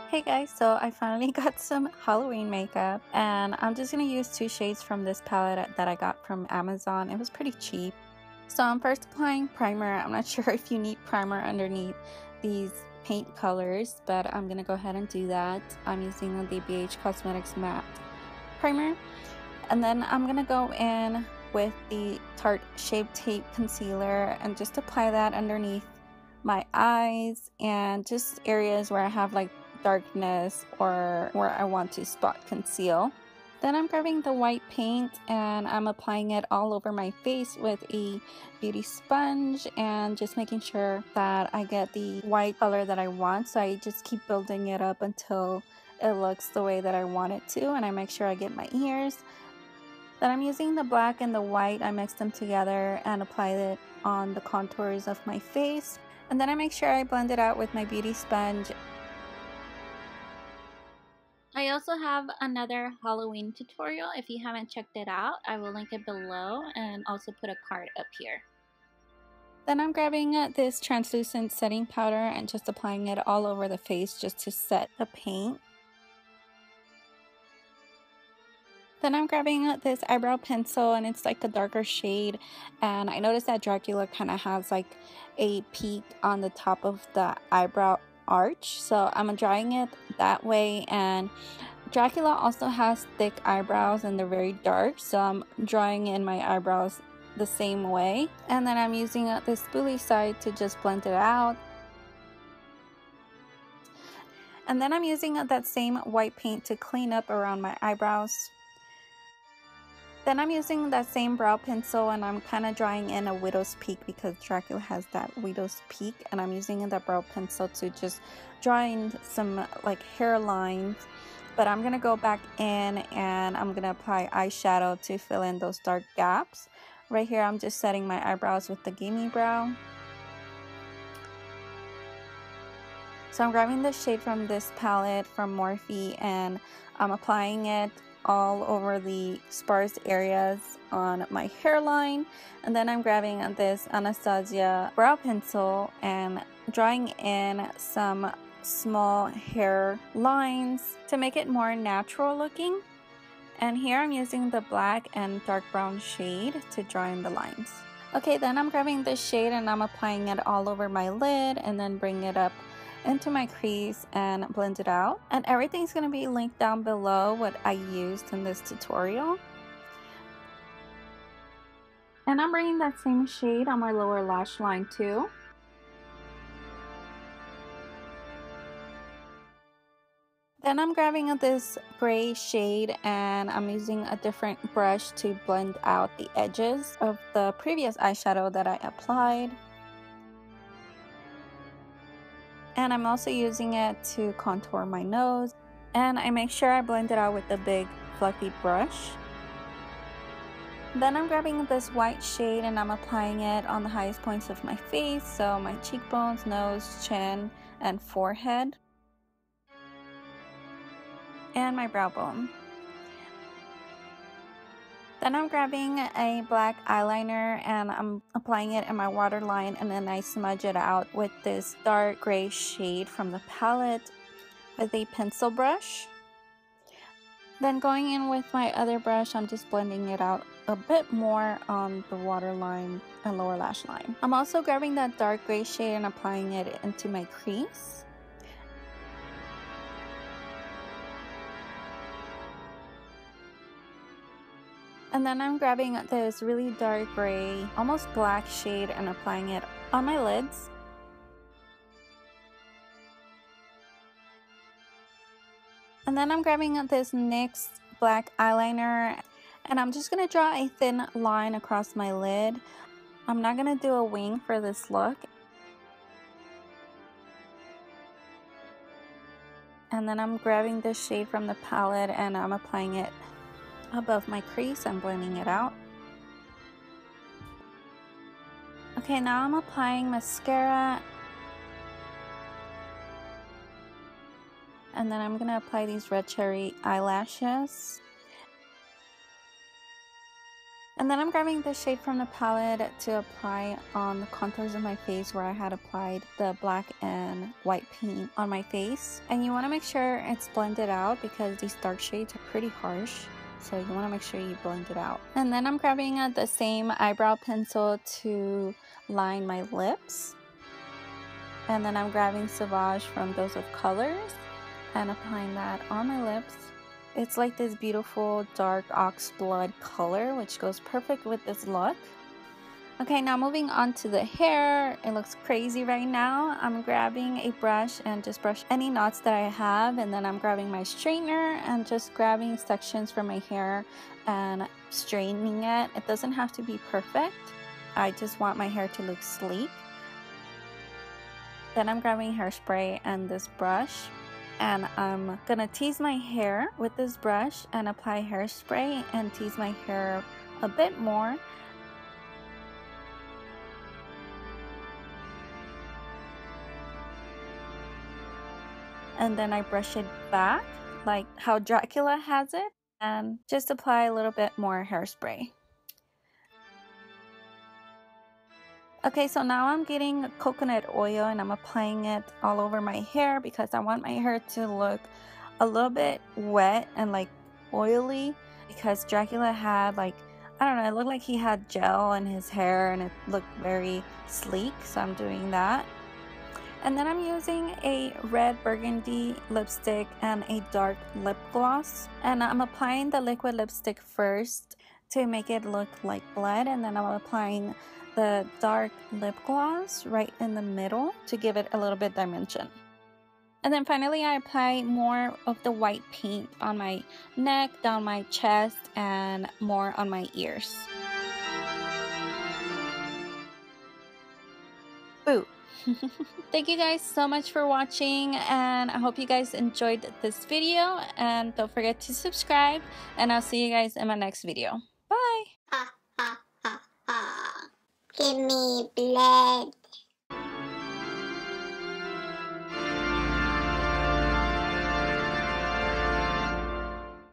Hey guys, so I finally got some Halloween makeup and I'm just gonna use two shades from this palette that I got from Amazon. It was pretty cheap. So I'm first applying primer. I'm not sure if you need primer underneath these paint colors, but I'm gonna go ahead and do that. I'm using the BH Cosmetics matte primer, and then I'm gonna go in with the Tarte Shape Tape concealer and just apply that underneath my eyes and just areas where I have like darkness or where I want to spot conceal. Then I'm grabbing the white paint and I'm applying it all over my face with a beauty sponge and just making sure that I get the white color that I want. So I just keep building it up until it looks the way that I want it to, and I make sure I get my ears. Then I'm using the black and the white. I mix them together and apply it on the contours of my face. And then I make sure I blend it out with my beauty sponge. I also have another Halloween tutorial. If you haven't checked it out, I will link it below and also put a card up here. Then I'm grabbing this translucent setting powder and just applying it all over the face just to set the paint. Then I'm grabbing this eyebrow pencil and it's like a darker shade, and I noticed that Dracula kind of has like a peak on the top of the eyebrow arch, so I'm drawing it that way. And Dracula also has thick eyebrows and they're very dark, so I'm drawing in my eyebrows the same way. And then I'm using this spoolie side to just blend it out. And then I'm using that same white paint to clean up around my eyebrows. Then I'm using that same brow pencil and I'm kind of drawing in a widow's peak because Dracula has that widow's peak, and I'm using that brow pencil to just draw in some like hairlines. But I'm gonna go back in and I'm gonna apply eyeshadow to fill in those dark gaps. Right here I'm just setting my eyebrows with the Gimme Brow. So I'm grabbing the shade from this palette from Morphe and I'm applying it all over the sparse areas on my hairline. And then I'm grabbing this Anastasia brow pencil and drawing in some small hair lines to make it more natural looking. And here I'm using the black and dark brown shade to draw in the lines. Okay, then I'm grabbing this shade and I'm applying it all over my lid and then bring it up into my crease and blend it out. And everything's going to be linked down below what I used in this tutorial. And I'm bringing that same shade on my lower lash line too. Then I'm grabbing this gray shade and I'm using a different brush to blend out the edges of the previous eyeshadow that I applied. And I'm also using it to contour my nose. And I make sure I blend it out with the big fluffy brush. Then I'm grabbing this white shade and I'm applying it on the highest points of my face. So my cheekbones, nose, chin, and forehead. And my brow bone. Then I'm grabbing a black eyeliner and I'm applying it in my waterline, and then I smudge it out with this dark gray shade from the palette with a pencil brush. Then going in with my other brush, I'm just blending it out a bit more on the waterline and lower lash line. I'm also grabbing that dark gray shade and applying it into my crease. And then I'm grabbing this really dark gray, almost black shade and applying it on my lids. And then I'm grabbing this NYX black eyeliner and I'm just going to draw a thin line across my lid. I'm not going to do a wing for this look. And then I'm grabbing this shade from the palette and I'm applying it above my crease and blending it out. Okay, now I'm applying mascara. And then I'm gonna apply these red cherry eyelashes. And then I'm grabbing the shade from the palette to apply on the contours of my face where I had applied the black and white paint on my face. And you want to make sure it's blended out because these dark shades are pretty harsh. So you want to make sure you blend it out. And then I'm grabbing the same eyebrow pencil to line my lips. And then I'm grabbing Sauvage from Dose of Colors and applying that on my lips. It's like this beautiful dark ox blood color, which goes perfect with this look. Okay, now moving on to the hair. It looks crazy right now. I'm grabbing a brush and just brush any knots that I have, and then I'm grabbing my straightener and just grabbing sections from my hair and straightening it. It doesn't have to be perfect. I just want my hair to look sleek. Then I'm grabbing hairspray and this brush. And I'm gonna tease my hair with this brush and apply hairspray and tease my hair a bit more. And then I brush it back like how Dracula has it and just apply a little bit more hairspray. Okay, so now I'm getting coconut oil and I'm applying it all over my hair because I want my hair to look a little bit wet and like oily, because Dracula had like, I don't know, it looked like he had gel in his hair and it looked very sleek, so I'm doing that. And then I'm using a red burgundy lipstick and a dark lip gloss, and I'm applying the liquid lipstick first to make it look like blood, and then I'm applying the dark lip gloss right in the middle to give it a little bit dimension. And then finally I apply more of the white paint on my neck, down my chest, and more on my ears. Boo! Thank you guys so much for watching, and I hope you guys enjoyed this video, and don't forget to subscribe, and I'll see you guys in my next video. Bye! Ha ha ha ha. Give me blood.